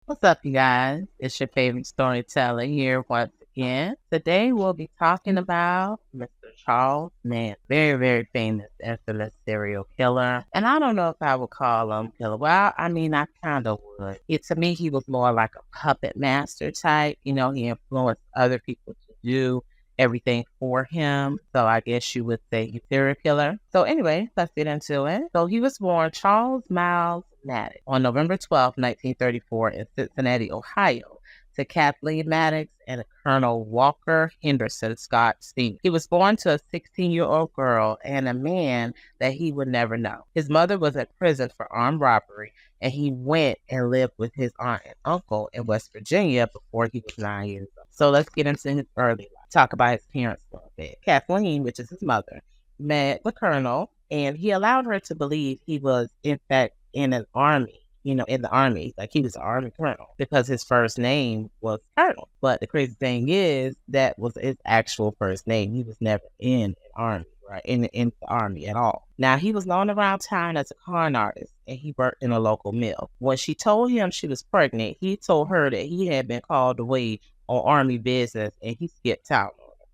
What's up, you guys? It's your favorite storyteller here once again. Today we'll be talking about Mr. Charles Manson, very, very famous infamous serial killer. And I don't know if I would call him killer. Well, I mean, I kind of would. To me, he was more like a puppet master type. He influenced other people to do everything for him. So I guess you would say he's a serial killer. So anyway, let's get into it. So he was born Charles Miles Maddox on November 12th, 1934 in Cincinnati, Ohio, to Kathleen Maddox and Colonel Walker Henderson Scott Sr. He was born to a 16-year-old girl and a man that he would never know. His mother was in prison for armed robbery, and he went and lived with his aunt and uncle in West Virginia before he was 9 years old. So let's get into his early life. Talk about his parents for a bit. Kathleen, which is his mother, met the colonel, and he allowed her to believe he was, in fact, in an army, in the army, like he was an army colonel because his first name was Colonel. But the crazy thing is that was his actual first name. He was never in an army, right? In the army at all. Now, he was known around town as a con artist, and he worked in a local mill. When she told him she was pregnant, he told her that he had been called away on army business, and he skipped town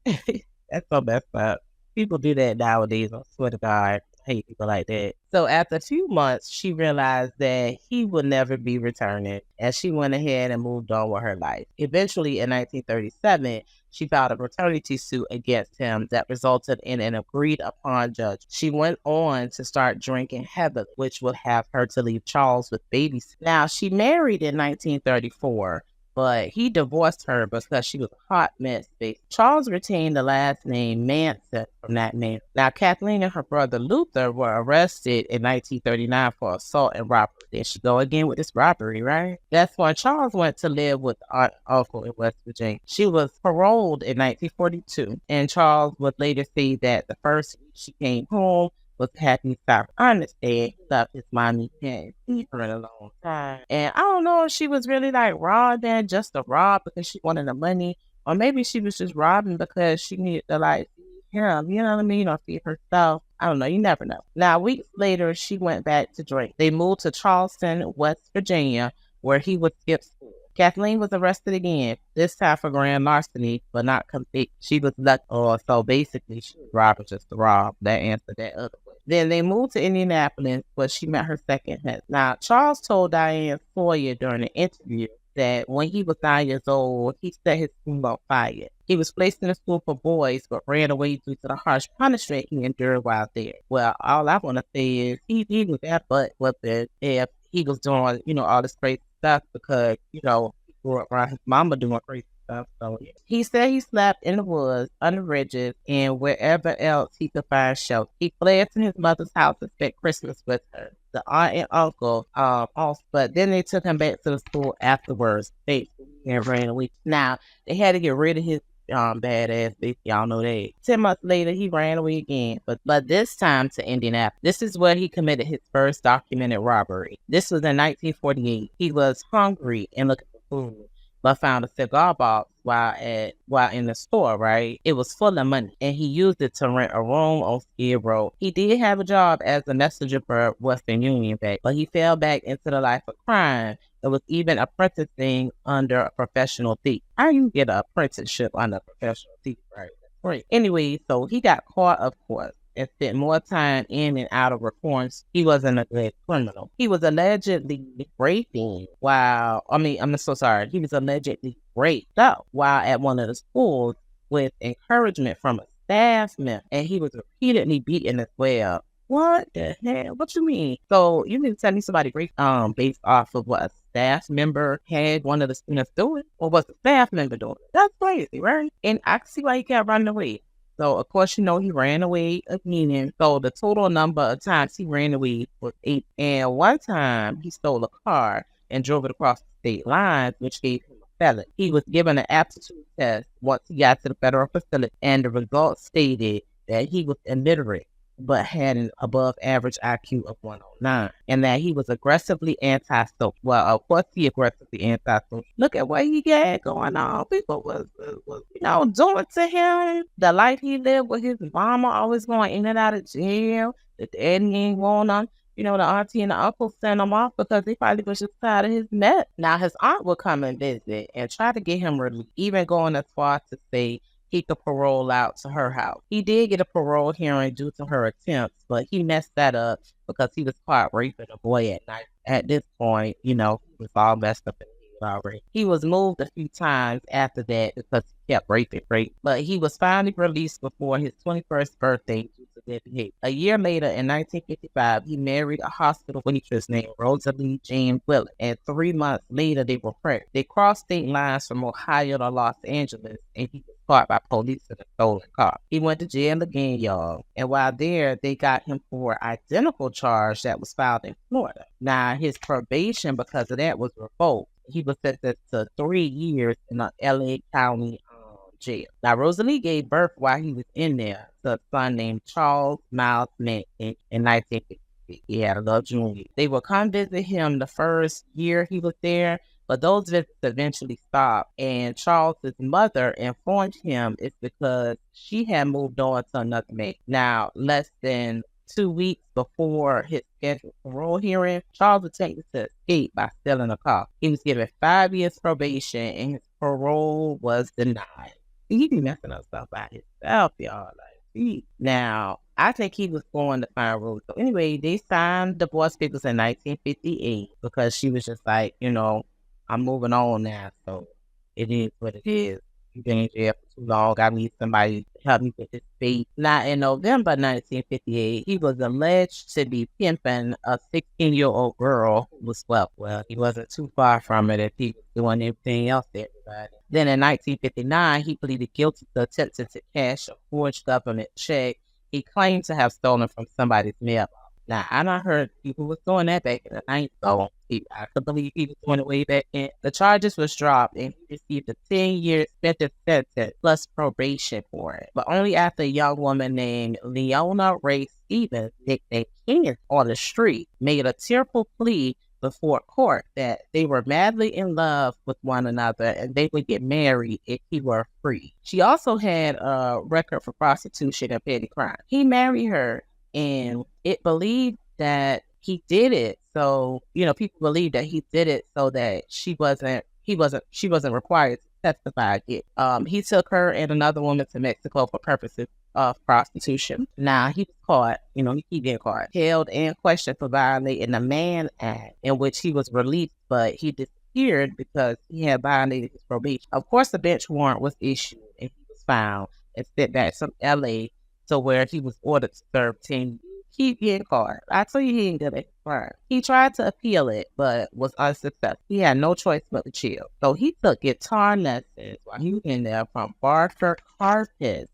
on her. That's so messed up. People do that nowadays, I swear to God. I hate people like that. So after a few months, she realized that he would never be returning, and she went ahead and moved on with her life. Eventually, in 1937, she filed a paternity suit against him that resulted in an agreed-upon judgment. She went on to start drinking heavily, which would have her to leave Charles with babies. Now, she married in 1934, but he divorced her because she was a hot mess. Charles retained the last name Manson from that name. Now, Kathleen and her brother Luther were arrested in 1939 for assault and robbery. There she go again with this robbery, right? That's when Charles went to live with aunt and uncle in West Virginia. She was paroled in 1942, and Charles would later say that the first week she came home was happy stop. I understand he loved his mommy and he for a long time. And I don't know if she was really like robbing just to rob because she wanted the money, or maybe she was just robbing because she needed to like feed him, you know what I mean, or feed herself. I don't know. You never know. Now, weeks later, she went back to drink. They moved to Charleston, West Virginia, where he would skip school. Kathleen was arrested again, this time for grand larceny, but not convicted. She was lucky. Oh, so basically, she was robbing just to rob. That answered that other way. Then they moved to Indianapolis, where she met her second husband. Now, Charles told Diane Sawyer during an interview that when he was 9 years old, he set his school on fire. He was placed in a school for boys, but ran away due to the harsh punishment he endured while there. Well, all I want to say is he was that butt whipping if he was doing, all this crazy stuff because, he grew up around his mama doing crazy stuff. So yeah. He said he slept in the woods, under bridges, and wherever else he could find shelter. He fled to his mother's house and spent Christmas with her. The aunt and uncle, also, but then they took him back to the school afterwards. They ran away. Now, they had to get rid of his badass bitch. Y'all know that. 10 months later, he ran away again, but this time to Indianapolis. This is where he committed his first documented robbery. This was in 1948. He was hungry and looking for food, but found a cigar box while in the store, right? It was full of money, and he used it to rent a room on Skid Row. He did have a job as a messenger for Western Union Bank, but he fell back into the life of crime. It was even apprenticing under a professional thief. How you get an apprenticeship under a professional thief, right? Right. Anyway, so he got caught, of course, and spent more time in and out of reforms. He wasn't a good criminal. He was allegedly raping I'm so sorry. He was allegedly raped up while at one of the schools with encouragement from a staff member, and he was repeatedly beaten as well. What the hell? What you mean? So you mean to tell me somebody raped based off of what a staff member had one of the students doing? Or was the staff member doing it? That's crazy, right? And I can see why he kept running away. So, of course, he ran away again. So, the total number of times he ran away was 8. And one time, he stole a car and drove it across the state lines, which gave him a felony. He was given an aptitude test once he got to the federal facility, and the results stated that he was illiterate, but had an above average IQ of 109, and that he was aggressively antisocial. Well, of course, he aggressively antisocial. Look at what he got going on. People was doing to him. The life he lived with his mama, always going in and out of jail. The daddy ain't want him. the auntie and the uncle sent him off because they probably was just tired of his mess. Now, his aunt would come and visit and try to get him relief, even going as far to say he could parole out to her house. He did get a parole hearing due to her attempts, but he messed that up because he was caught raping a boy at night. At this point, he was all messed up in the head already. He was moved a few times after that because he kept raping, but he was finally released before his 21st birthday due to their behavior. A year later, in 1955, he married a hospital waitress named Rosalie Jane Willett, and 3 months later, they were pregnant. They crossed state lines from Ohio to Los Angeles, and he was caught by police in a stolen car. He went to jail again, y'all, and while there, they got him for an identical charge that was filed in Florida. Now, his probation because of that was revoked. He was sentenced to 3 years in a LA County jail. Now, Rosalie gave birth while he was in there to a son named Charles Miles Manson in 1950. He had a little junior. They would come visit him the first year he was there, but those visits eventually stopped, and Charles's mother informed him it's because she had moved on to another man. Now, less than 2 weeks before his scheduled parole hearing, Charles attempted to escape by stealing a car. He was given 5 years probation, and his parole was denied. He be messing up stuff by himself, y'all. Now, I think he was going to find rules. So anyway, they signed divorce papers in 1958 because she was just like, I'm moving on now, so it is what it is. You've been in jail for too long. I need somebody to help me with this fate. Now, in November 1958, he was alleged to be pimping a 16-year-old girl who was swept. Well, he wasn't too far from it if he was doing everything else to everybody. Then in 1959, he pleaded guilty to attempting to cash a forged government check he claimed to have stolen from somebody's mailbox. Now, I done heard people was doing that back in the 90s, so I could believe he was doing it way back then. The charges was dropped, and he received a 10-year sentence plus probation for it. But only after a young woman named Leona Ray Stevens, nicknamed King on the street, made a tearful plea before court that they were madly in love with one another and they would get married if he were free. She also had a record for prostitution and petty crime. He married her, and it believed that he did it. So, people believe that he did it so that she wasn't required to testify again. He took her and another woman to Mexico for purposes of prostitution. Now, he was caught, he been caught, held and questioned for violating the Mann Act, in which he was released, but he disappeared because he had violated his probation. Of course, a bench warrant was issued, and he was found and sent back to LA, to where he was ordered to serve 10 years. Keep getting caught. I tell you, he ain't good at crime. He tried to appeal it, but was unsuccessful. He had no choice but to chill. So he took guitar lessons while he was in there from Barker Carpet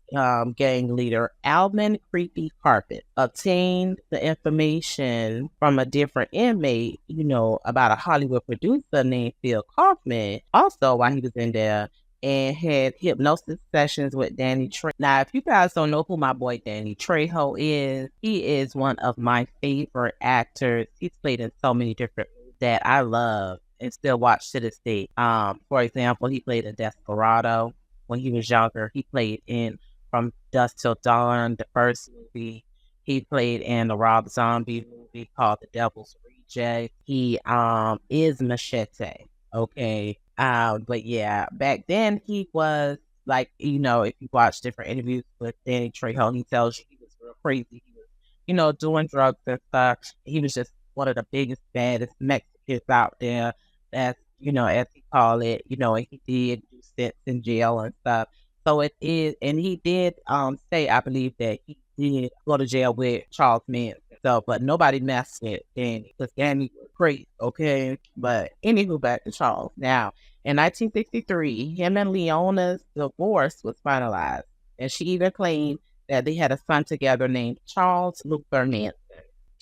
gang leader Alvin Creepy Carpet. Obtained the information from a different inmate, about a Hollywood producer named Phil Kaufman. Also, while he was in there, and had hypnosis sessions with Danny Trejo. Now, if you guys don't know who my boy Danny Trejo is, he is one of my favorite actors. He's played in so many different movies that I love and still watch to this day. For example, he played in Desperado when he was younger. He played in From Dusk Till Dawn, the first movie. He played in the Rob Zombie movie called The Devil's Reject. He is Machete. Okay. But yeah, back then he was like, if you watch different interviews with Danny Trejo, he tells you he was real crazy. He was, doing drugs and stuff. He was just one of the biggest, baddest Mexicans out there. That's, as he called it, and he did do stints in jail and stuff. So it is, and he did say, I believe, that he did go to jail with Charles Manson. So, but nobody messed with Danny because Danny was great, okay? But anywho, back to Charles. Now, in 1963, him and Leona's divorce was finalized, and she even claimed that they had a son together named Charles Luther Manson.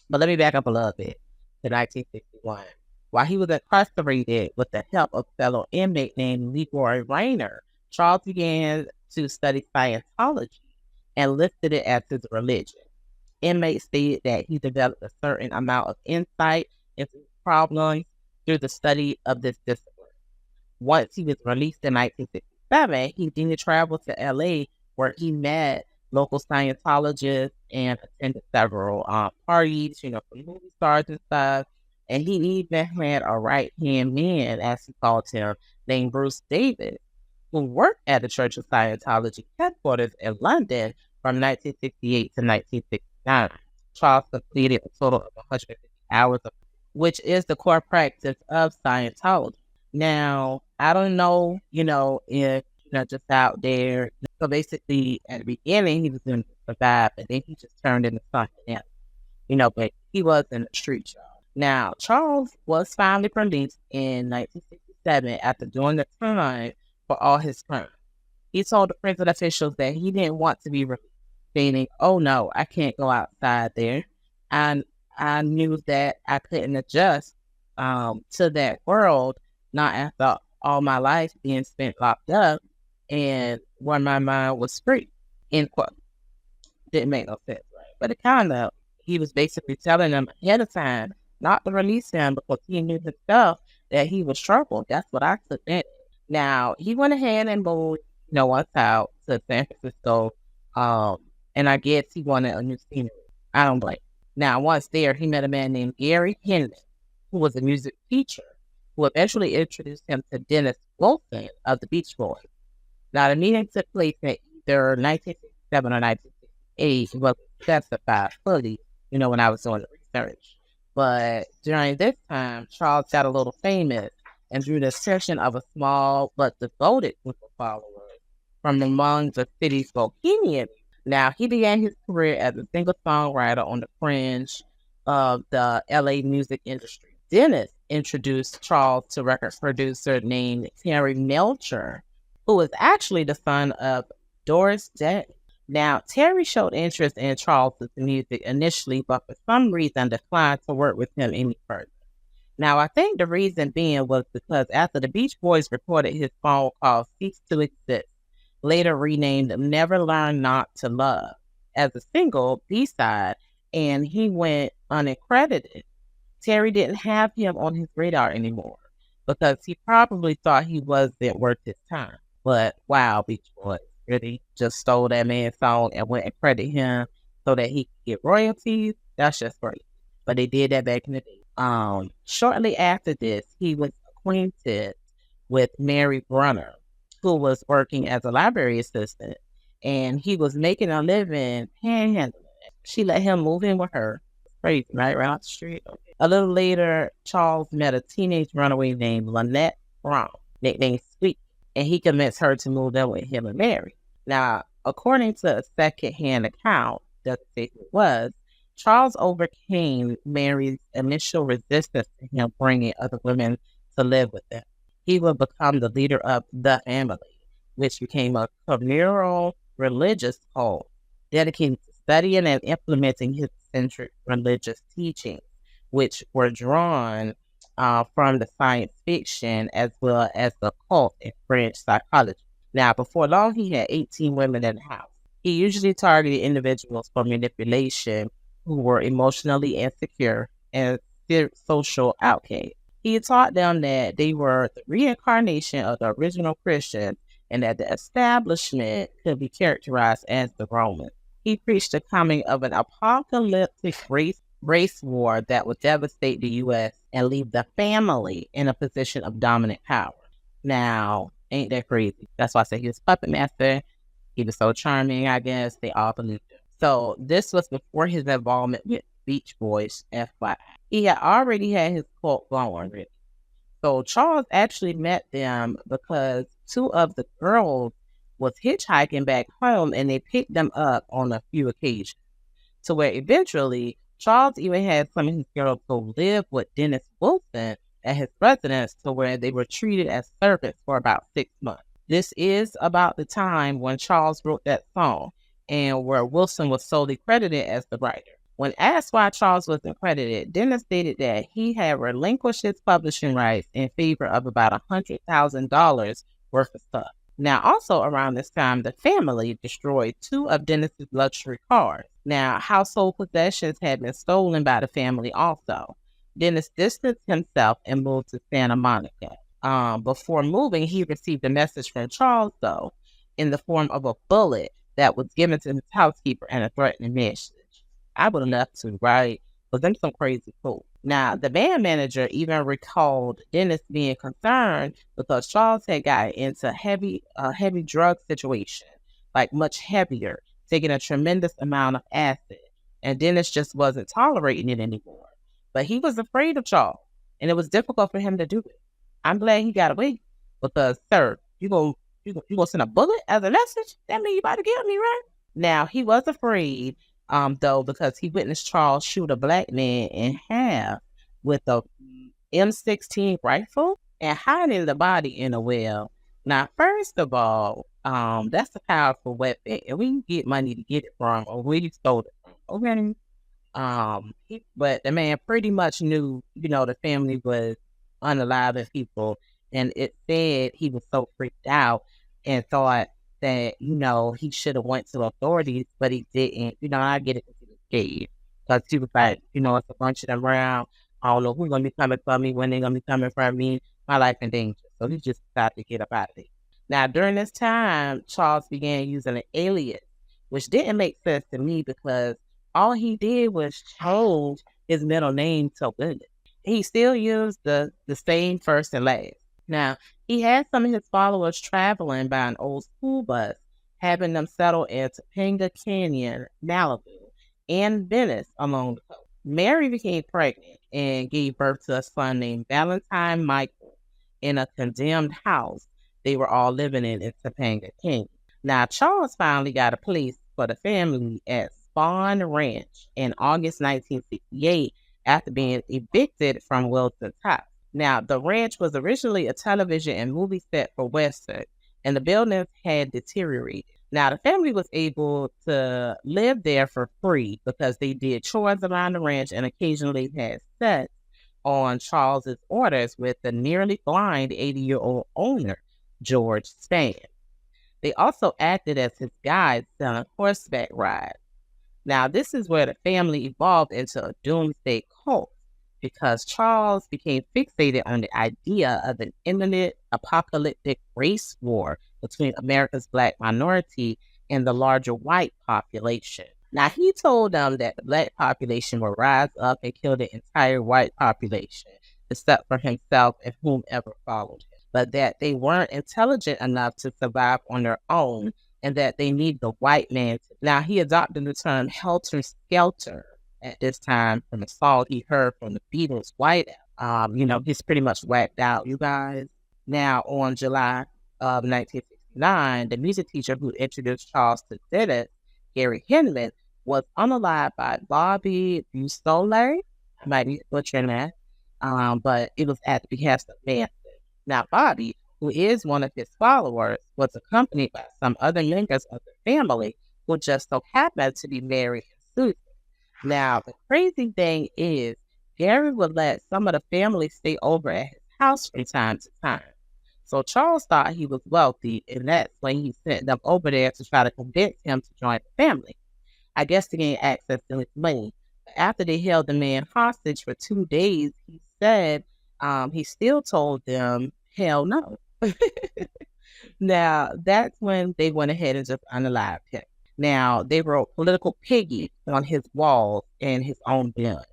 But let me back up a little bit to 1961. While he was incarcerated with the help of fellow inmate named Leroy Rayner, Charles began to study Scientology and listed it as his religion. Inmates stated that he developed a certain amount of insight into problems through the study of this discipline. Once he was released in 1967, he then traveled to LA where he met local Scientologists and attended several parties, for movie stars and stuff. And he even had a right hand man, as he called him, named Bruce Davis, who worked at the Church of Scientology headquarters in London from 1968 to 1969. Charles completed a total of 150 hours, which is the core practice of Scientology. Now, I don't know, if just out there. So basically, at the beginning, he was going to survive, and then he just turned into something else, but he was in the street, y'all. Now, Charles was finally released in 1967 after doing the time for all his crimes. He told the prison officials that he didn't want to be released, stating, "Oh no, I can't go outside there." And I knew that I couldn't adjust to that world, not after all my life being spent locked up and when my mind was free. End quote. Didn't make no sense, right? But it kind of, he was basically telling them ahead of time not to release him because he knew himself that he was troubled. That's what I took in. Now, he went ahead and moved, once out to San Francisco. And I guess he wanted a new scenery. I don't blame. Now, once there, he met a man named Gary Henley, who was a music teacher, who eventually introduced him to Dennis Wilson of the Beach Boys. Now, the meeting took place in either 1967 or 1968. It wasn't specified fully, when I was doing the research. But during this time, Charles got a little famous and drew the attention of a small but devoted group of followers from among the city's bohemians. Now, he began his career as a singer-songwriter on the fringe of the LA music industry. Dennis introduced Charles to record producer named Terry Melcher, who was actually the son of Doris Day. Now, Terry showed interest in Charles's music initially, but for some reason declined to work with him any further. Now, I think the reason being was because after the Beach Boys recorded his song called Cease to Exist, later renamed Never Learn Not to Love, as a single B-side, and he went uncredited, Terry didn't have him on his radar anymore because he probably thought he wasn't worth his time. But wow, Beach Boys really just stole that man's song and went and credited him so that he could get royalties. That's just great. But they did that back in the day. Shortly after this, he was acquainted with Mary Brunner, who was working as a library assistant, and he was making a living panhandling. She let him move in with her. Crazy, right off the street. A little later, Charles met a teenage runaway named Lynette Brown, nicknamed Sweet, and he convinced her to move in with him and Mary. Now, according to a second-hand account, doesn't say who it was, Charles overcame Mary's initial resistance to him bringing other women to live with them. He would become the leader of the family, which became a communal religious cult dedicated to studying and implementing his centric religious teachings, which were drawn from the science fiction as well as the occult and French psychology. Now, before long, he had 18 women in the house. He usually targeted individuals for manipulation who were emotionally insecure and social outcasts. He taught them that they were the reincarnation of the original Christians and that the establishment could be characterized as the Romans. He preached the coming of an apocalyptic race war that would devastate the U.S. and leave the family in a position of dominant power. Now, ain't that crazy? That's why I say he was puppet master. He was so charming, I guess. They all believed him. So this was before his involvement with Beach Boys, FYI. He had already had his cult going, really. So Charles actually met them because two of the girls was hitchhiking back home and they picked them up on a few occasions. To where eventually Charles even had some of his girls go live with Dennis Wilson at his residence, to where they were treated as servants for about 6 months. This is about the time when Charles wrote that song and where Wilson was solely credited as the writer. When asked why Charles wasn't credited, Dennis stated that he had relinquished his publishing rights in favor of about $100,000 worth of stuff. Now, also around this time, the family destroyed 2 of Dennis's luxury cars. Now, household possessions had been stolen by the family also. Dennis distanced himself and moved to Santa Monica. Before moving, he received a message from Charles, though, in the form of a bullet that was given to his housekeeper and a threatening message. I would have left too, right? But them some crazy folks. Now, the band manager even recalled Dennis being concerned because Charles had got into heavy drug situation, like much heavier, taking a tremendous amount of acid, and Dennis just wasn't tolerating it anymore. But he was afraid of Charles, and it was difficult for him to do it. I'm glad he got away because, sir, you gonna send a bullet as a message? That means you about to kill me, right? Now he was afraid, though, because he witnessed Charles shoot a black man in half with a M16 rifle and hiding the body in a well. Now, first of all, that's a powerful weapon, and we can get money to get it from, or where you stole it from. Okay. But the man pretty much knew, the family was unaliving people, and it said he was so freaked out and thought that, he should have went to authorities, but he didn't. I get it because he was scared. Because he was like, it's a bunch of them around. I don't know who's going to be coming for me, when they're going to be coming for me. My life in danger. So he just decided to get up out of there. Now, during this time, Charles began using an alias, which didn't make sense to me because all he did was change his middle name to William. He still used the same first and last. Now, he had some of his followers traveling by an old school bus, having them settle in Topanga Canyon, Malibu, and Venice along the coast. Mary became pregnant and gave birth to a son named Valentine Michael in a condemned house they were all living in Topanga Canyon. Now, Charles finally got a place for the family at Spawn Ranch in August 1968 after being evicted from Wilson's house. Now, the ranch was originally a television and movie set for Western, and the buildings had deteriorated. Now, the family was able to live there for free because they did chores around the ranch and occasionally had sex on Charles's orders with the nearly blind 80-year-old owner, George Stan. They also acted as his guides on horseback rides. Now, this is where the family evolved into a doomsday cult because Charles became fixated on the idea of an imminent apocalyptic race war between America's black minority and the larger white population. Now, he told them that the black population would rise up and kill the entire white population, except for himself and whomever followed him, but that they weren't intelligent enough to survive on their own and that they need the white man. Now, he adopted the term Helter, Skelter at this time from a song he heard from the Beatles' White Album. He's pretty much whacked out, you guys. Now, on July of 1969, the music teacher who introduced Charles to Dennis, Gary Hinman, was unalived by Bobby Busole. I might be butchering that, but it was at the behest of Manson. Now, Bobby, who is one of his followers, was accompanied by some other members of the family who just so happened to be Mary and Susan. Now, the crazy thing is, Gary would let some of the family stay over at his house from time to time. So Charles thought he was wealthy, and that's when he sent them over there to try to convince him to join the family. I guess to gain access to his money. After they held the man hostage for 2 days, he said he still told them, hell no. Now, that's when they went ahead and just unalived him. Now, they wrote political piggy on his walls in his own blood.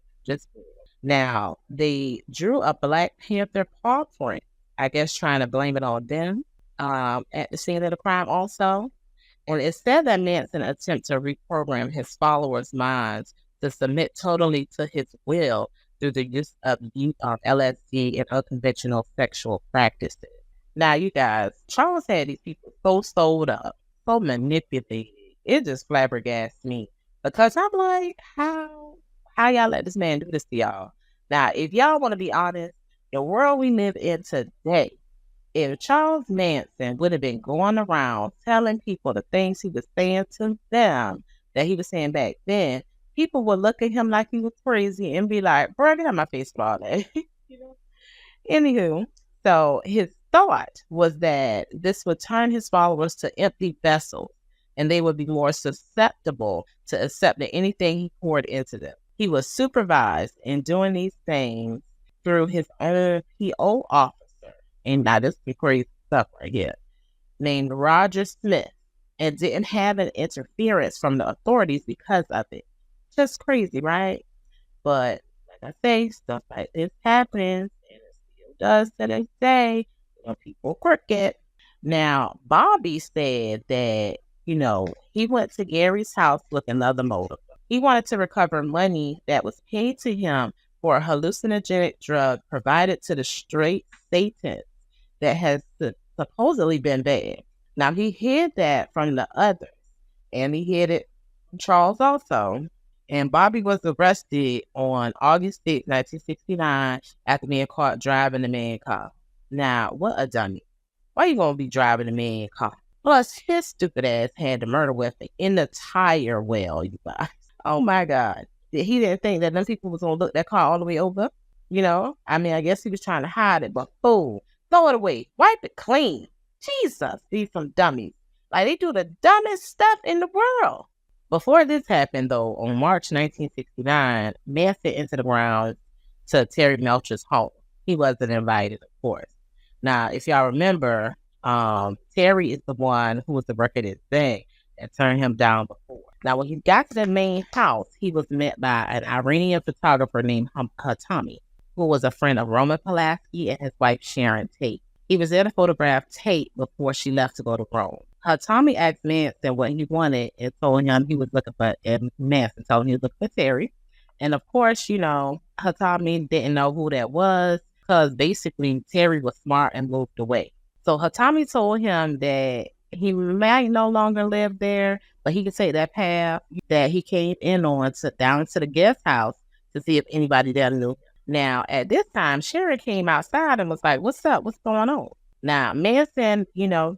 Now, they drew a Black Panther paw print, I guess trying to blame it on them at the scene of the crime also. And it said that Manson attempted to reprogram his followers' minds to submit totally to his will through the use of LSD and unconventional sexual practices. Now, you guys, Charles had these people so sold up, so manipulated. It just flabbergasted me because I'm like, how y'all let this man do this to y'all? Now, if y'all want to be honest, the world we live in today, if Charles Manson would have been going around telling people the things he was saying to them that he was saying back then, people would look at him like he was crazy and be like, bro, get out my face for all that. Anywho, so his thought was that this would turn his followers to empty vessels and they would be more susceptible to accepting anything he poured into them. He was supervised in doing these things through his own PO officer, and now this is crazy stuff right here, named Roger Smith, and didn't have an interference from the authorities because of it. Just crazy, right? But like I say, stuff like this happens, and it still does to this day when people crooked. Now, Bobby said that, he went to Gary's house with another motive. He wanted to recover money that was paid to him for a hallucinogenic drug provided to the straight Satan that has supposedly been bad. Now, he hid that from the others, and he hid it from Charles also. And Bobby was arrested on August 6, 1969, after being caught driving the man car. Now, what a dummy. Why you gonna be driving the man car? Plus, his stupid ass had the murder weapon in the tire well, you guys. Oh my God. He didn't think that them people was gonna look that car all the way over. I guess he was trying to hide it, but fool, throw it away. Wipe it clean. Jesus, these some dummies. Like, they do the dumbest stuff in the world. Before this happened, though, on March 1969, Manson entered the grounds to Terry Melcher's home. He wasn't invited, of course. Now, if y'all remember, Terry is the one who was the record thing that turned him down before. Now, when he got to the main house, he was met by an Iranian photographer named Hatami, who was a friend of Roman Polanski and his wife Sharon Tate. He was there to photograph Tate before she left to go to Rome. Hatami asked Manson what he wanted and told him he was looking for, and Manson told him he was looking for Terry. And of course, Hatami didn't know who that was because basically Terry was smart and moved away. So Hatami told him that he might no longer live there, but he could take that path that he came in on down to the guest house to see if anybody there knew. Now, at this time, Sharon came outside and was like, "What's up? What's going on?" Now, Manson,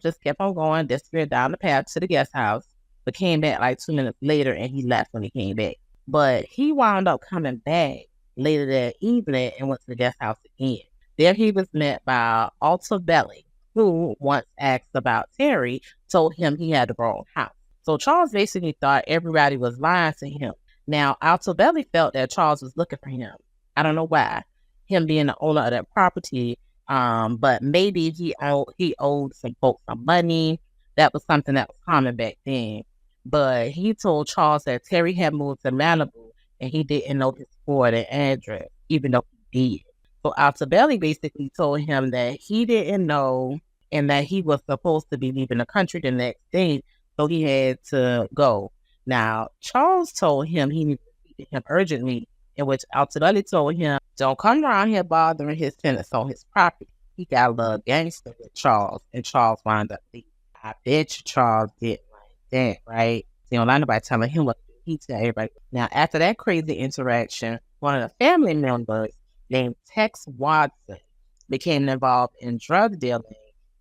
just kept on going, disappeared down the path to the guest house, but came back like 2 minutes later, and he left when he came back. But he wound up coming back later that evening and went to the guest house again. There he was met by Altobelli, who, once asked about Terry, told him he had the wrong house. So Charles basically thought everybody was lying to him. Now, Altobelli felt that Charles was looking for him. I don't know why, him being the owner of that property, but maybe he owed some folks some money. That was something that was common back then. But he told Charles that Terry had moved to Malibu and he didn't know his Florida address, even though he did. So Altobelli basically told him that he didn't know and that he was supposed to be leaving the country the next day, so he had to go. Now, Charles told him he needed to speak to him urgently, in which Altobelli told him, "Don't come around here bothering his tenants on his property." He got a little gangster with Charles, and Charles wound up leaving. I bet you Charles didn't like that, right? See, don't like nobody telling him what to do. He tell everybody. Now, after that crazy interaction, one of the family members named Tex Watson became involved in drug dealing,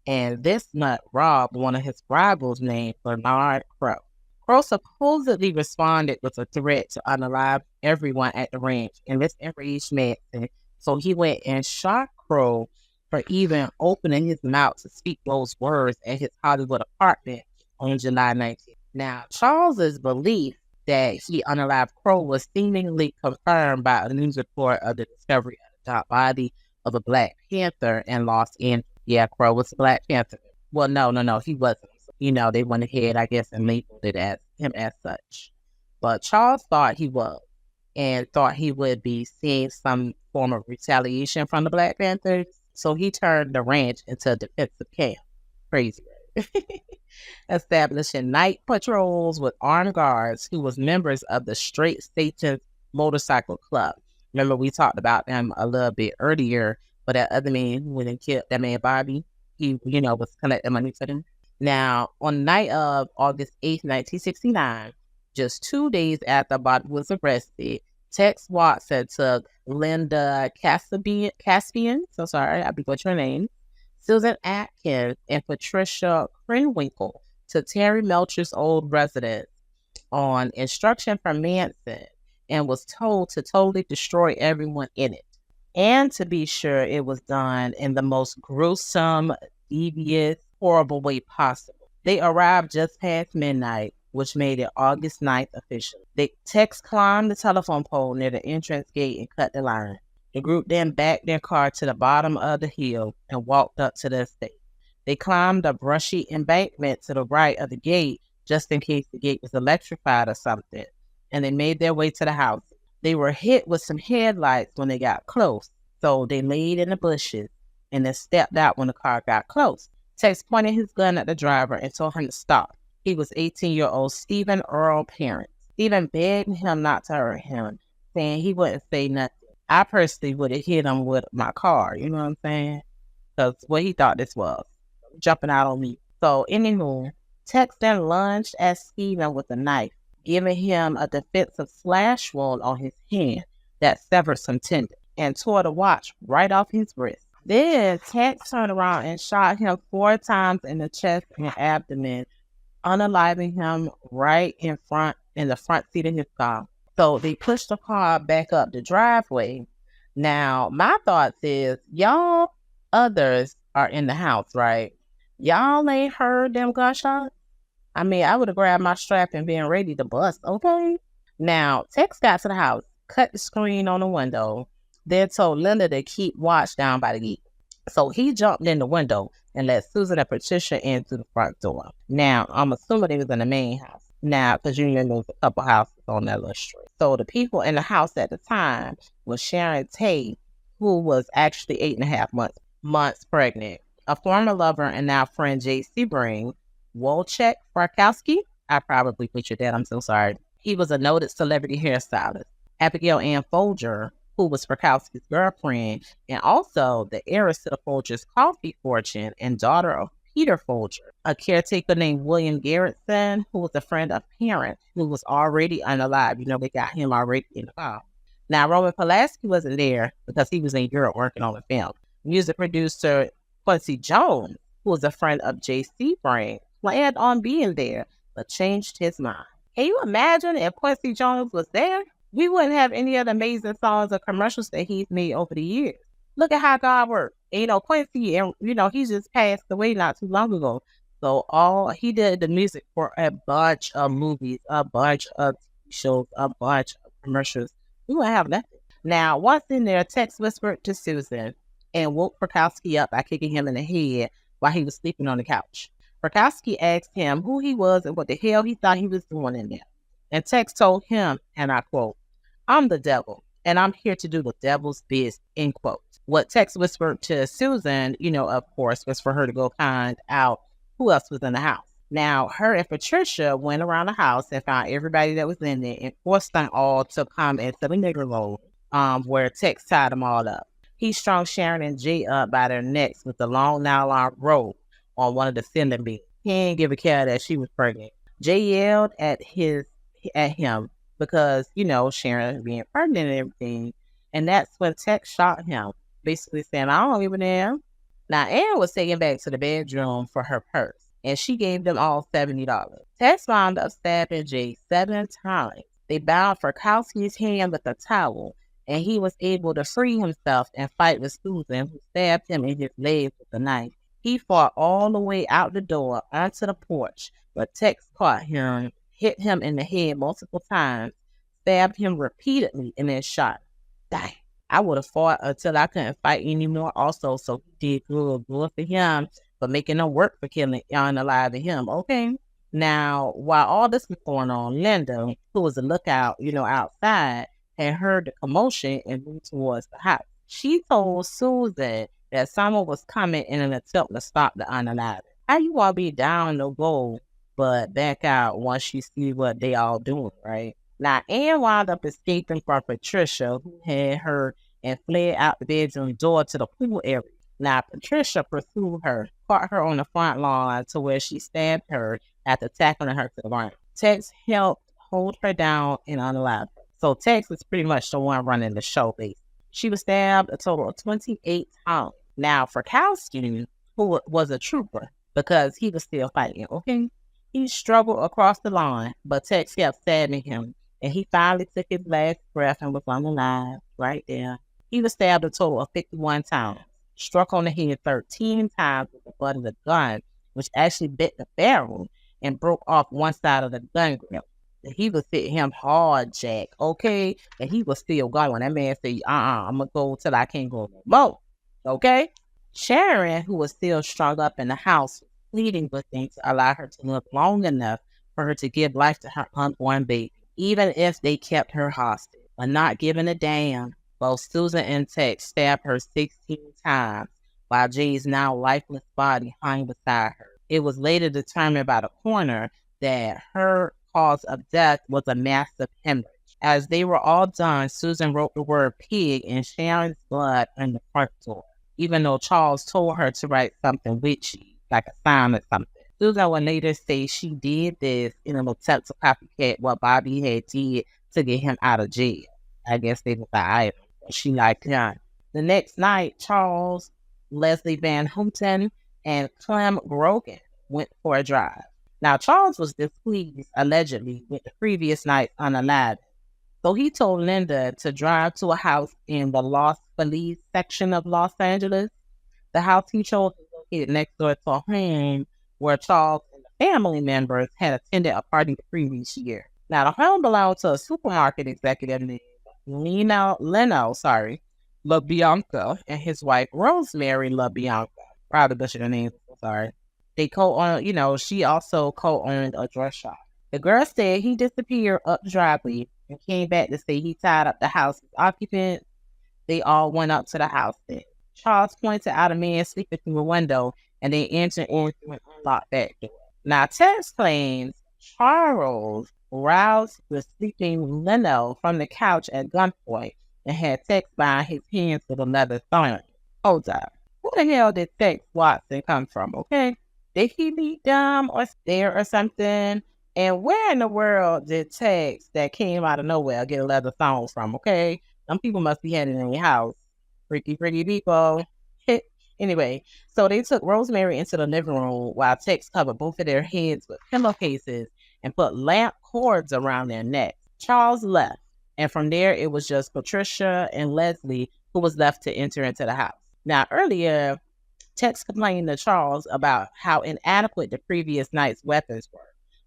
and this nut robbed one of his rivals named Bernard Crowe. Crowe supposedly responded with a threat to unalive everyone at the ranch, and this enraged Manson. So he went and shot Crowe for even opening his mouth to speak those words at his Hollywood apartment on July 19th. Now, Charles's belief that he unalived Crowe was seemingly confirmed by a news report of the discovery of the top body of a Black Panther in Los Angeles. Yeah, Crowe was a Black Panther. Well, no, he wasn't. They went ahead, I guess, and labeled it as him as such. But Charles thought he was, and thought he would be seeing some form of retaliation from the Black Panthers. So he turned the ranch into a defensive camp. Crazy, right? Establishing night patrols with armed guards who was members of the Straight Satan Motorcycle Club. Remember, we talked about them a little bit earlier, but that other man who went and killed that man Bobby, he, was collecting money for them. Now, on the night of August 8th, 1969, just 2 days after Bobby was arrested, Tex Watson took Linda Caspian, so sorry, I butchered her name, Susan Atkins, and Patricia Krenwinkel to Terry Melcher's old residence on instruction from Manson, and was told to totally destroy everyone in it. And to be sure, it was done in the most gruesome, devious, horrible way possible. They arrived just past midnight, which made it August 9th officially. Tex climbed the telephone pole near the entrance gate and cut the line. The group then backed their car to the bottom of the hill and walked up to the estate. They climbed a brushy embankment to the right of the gate just in case the gate was electrified or something. and they made their way to the house. They were hit with some headlights when they got close, so they laid in the bushes and then stepped out when the car got close. Tex pointed his gun at the driver and told him to stop. He was 18-year-old Stephen Earl Parent. Stephen begged him not to hurt him, saying he wouldn't say nothing. I personally would have hit him with my car, you know what I'm saying? Because what he thought this was, jumping out on me. So anywho, Tex then lunged at Stephen with a knife, giving him a defensive slash wound on his hand that severed some tendon and tore the watch right off his wrist. Then Tex turned around and shot him 4 times in the chest and abdomen, unaliving him right in the front seat of his car. So they pushed the car back up the driveway. Now, my thoughts is, y'all others are in the house, right? Y'all ain't heard them gunshots? I mean, I would have grabbed my strap and been ready to bust, okay? Now, Tex got to the house, cut the screen on the window, then told Linda to keep watch down by the gate. So he jumped in the window and let Susan and Patricia in through the front door. Now, I'm assuming they was in the main house. Now, because you know there's a couple houses on that little street. So the people in the house at the time was Sharon Tate, who was actually 8.5 months pregnant, a former lover and now friend Jay Sebring, Wojciech Frykowski. I probably butchered that. I'm so sorry. He was a noted celebrity hairstylist. Abigail Ann Folger, who was Frykowski's girlfriend, and also the heiress to the Folger's coffee fortune and daughter of Peter Folger. A caretaker named William Garrettson, who was a friend of Parent, who was already unalive. You know, they got him already in the car. Now, Roman Polanski wasn't there because he was in Europe working on the film. Music producer Quincy Jones, who was a friend of Jay Sebring, planned on being there, but changed his mind. Can you imagine if Quincy Jones was there? We wouldn't have any of the amazing songs or commercials that he's made over the years. Look at how God works. And, you know, Quincy, and he just passed away not too long ago. So he did the music for a bunch of movies, a bunch of shows, a bunch of commercials. We wouldn't have nothing. Now, once in there, Tex whispered to Susan and woke Frykowski up by kicking him in the head while he was sleeping on the couch. Frykowski asked him who he was and what the hell he thought he was doing in there. And Tex told him, and I quote, "I'm the devil, and I'm here to do the devil's biz," end quote. What Tex whispered to Susan, of course, was for her to go find out who else was in the house. Now, her and Patricia went around the house and found everybody that was in there and forced them all to come into the nigger room, where Tex tied them all up. He strung Sharon and Jay up by their necks with a long nylon rope on one of the ceiling beams. He didn't give a care that she was pregnant. Jay yelled at him because, Sharon being pregnant and everything. And that's when Tex shot him, basically saying, "I don't even know." Now, Ann was taken back to the bedroom for her purse, and she gave them all $70. Tex wound up stabbing Jay 7 times. They bound Frykowski's hand with a towel, and he was able to free himself and fight with Susan, who stabbed him in his leg with a knife. He fought all the way out the door onto the porch, but Tex caught him, hit him in the head multiple times, stabbed him repeatedly, and then shot him. Dang. I would have fought until I couldn't fight anymore also, so he did good for him for making them work for killing unalive him, okay? Now, while all this was going on, Linda, who was a lookout, outside, had heard the commotion and moved towards the house. She told Susan that someone was coming in an attempt to stop the unalive. How you want to be down the goal, but back out once you see what they all doing, right? Now, Ann wound up escaping from Patricia, who had her, and fled out the bedroom door to the pool area. Now, Patricia pursued her, caught her on the front lawn to where she stabbed her after tackling her to the ground. Tex helped hold her down and unalive her. So Tex was pretty much the one running the show, basically. She was stabbed a total of 28 times. Now, Frykowski, who was a trooper, because he was still fighting, okay? He struggled across the lawn, but Tex kept stabbing him. And he finally took his last breath and was unalive right there. He was stabbed a total of 51 times, struck on the head 13 times with the butt of the gun, which actually bit the barrel and broke off one side of the gun grip. He was hitting him hard, Jack, okay? And he was still going. That man said, I'm going to go till I can't go no more, okay? Sharon, who was still strung up in the house, pleading with him to allow her to live long enough for her to give life to her unborn baby. even if they kept her hostage. But not giving a damn, both Susan and Tex stabbed her 16 times while Jay's now lifeless body hung beside her. It was later determined by the coroner that her cause of death was a massive hemorrhage. As they were all done, Susan wrote the word pig in Sharon's blood on the front door, even though Charles told her to write something witchy, like a sign or something. Susan would later say she did this in an attempt to copycat what Bobby had did to get him out of jail. I guess they was the item. She liked him. The next night, Charles, Leslie Van Houten, and Clem Grogan went for a drive. Now, Charles was displeased, allegedly, with the previous night's unalived. So he told Linda to drive to a house in the Los Feliz section of Los Angeles. The house he chose was located next door to a home where Charles and the family members had attended a party the previous year. Now, the home belonged to a supermarket executive named Leno LaBianca and his wife, Rosemary LaBianca. Probably butchered her name, sorry. They co-owned, she also co-owned a dress shop. The girl said he disappeared up the driveway and came back to say he tied up the house's occupants. They all went up to the house then. Charles pointed out a man sleeping through a window and they entered in through an unlocked back door. Now, Tex claims Charles roused the sleeping Leno from the couch at gunpoint and had Tex bind his hands with a leather thong. Hold up. Who the hell did Tex Watson come from, okay? Did he meet them or there or something? And where in the world did Tex that came out of nowhere get a leather thong from, okay? Some people must be heading in your house. Freaky people. Anyway, so they took Rosemary into the living room while Tex covered both of their heads with pillowcases and put lamp cords around their necks. Charles left, and from there it was just Patricia and Leslie who was left to enter into the house. Now, earlier, Tex complained to Charles about how inadequate the previous night's weapons were.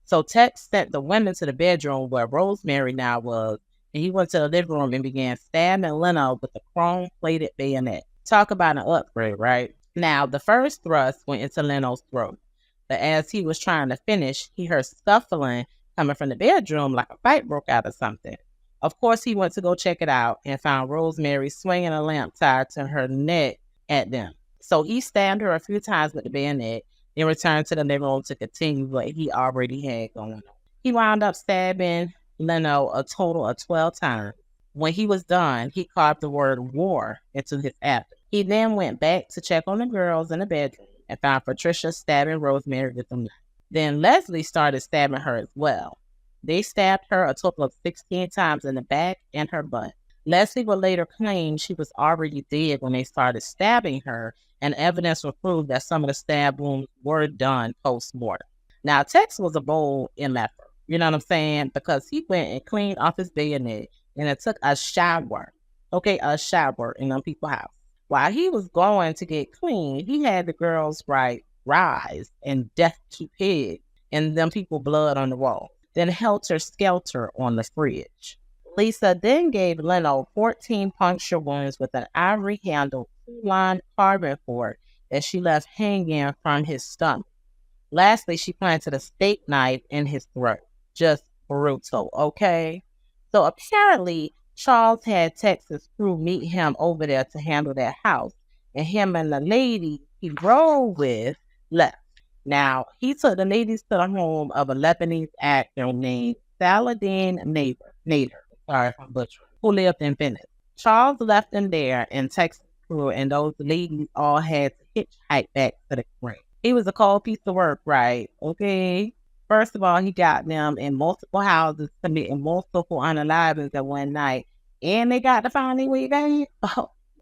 So Tex sent the women to the bedroom where Rosemary now was, and he went to the living room and began stabbing Leno with a chrome-plated bayonet. Talk about an upgrade, right? Now, the first thrust went into Leno's throat, but as he was trying to finish, he heard scuffling coming from the bedroom like a fight broke out or something. Of course, he went to go check it out and found Rosemary swinging a lamp tied to her neck at them. So he stabbed her a few times with the bayonet, then returned to the living room to continue what he already had going on. He wound up stabbing Leno a total of 12 times. When he was done, he carved the word war into his abdomen. He then went back to check on the girls in the bedroom and found Patricia stabbing Rosemary with a knife. Then Leslie started stabbing her as well. They stabbed her a total of 16 times in the back and her butt. Leslie would later claim she was already dead when they started stabbing her, and evidence would prove that some of the stab wounds were done post-mortem. Now, Tex was a bold MFer, you know what I'm saying? Because he went and cleaned off his bayonet and it took a shower in them people's house. While he was going to get clean, he had the girls write "Rise" and "Death to Pig" and them people blood on the wall. Then Helter, Skelter on the fridge. Lisa then gave Leno 14 puncture wounds with an ivory-handled 2-line carbon fork that she left hanging from his stomach. Lastly, she planted a steak knife in his throat. Just brutal, okay? So apparently, Charles had Texas crew meet him over there to handle that house, and him and the lady he rode with left. Now, he took the ladies to the home of a Lebanese actor named Saladin Nader, sorry if I'm butchering, who lived in Venice. Charles left them there, and Texas crew and those ladies all had to hitchhike back to the crib. He was a cold piece of work, right? Okay. First of all, he got them in multiple houses, committing multiple unalivings at one night, and they got to find their way back.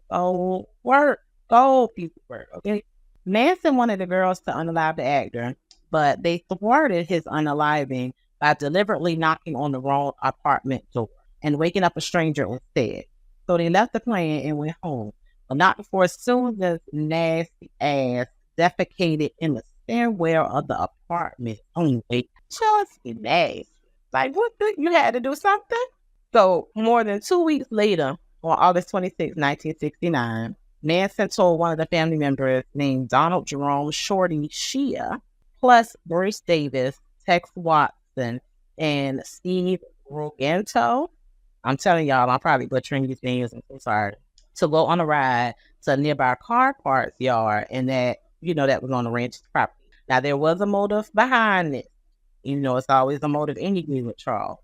Oh, work. Gold piece of work, okay? Manson wanted the girls to unalive the actor, but they thwarted his unaliving by deliberately knocking on the wrong apartment door and waking up a stranger instead. So they left the plan and went home, but not before Susan's nasty ass defecated in the stairwell of the apartment. Only just nasty. Like, what? You had to do something? So more than 2 weeks later, on August 26, 1969, Manson told one of the family members named Donald Jerome Shorty Shea, plus Bruce Davis, Tex Watson, and Steve Ruganto. I'm telling y'all, I'm probably butchering these names. I'm so sorry. To go on a ride to a nearby car parts yard, and that was on the ranch's property. Now, there was a motive behind it. It's always a motive anyway with Charles.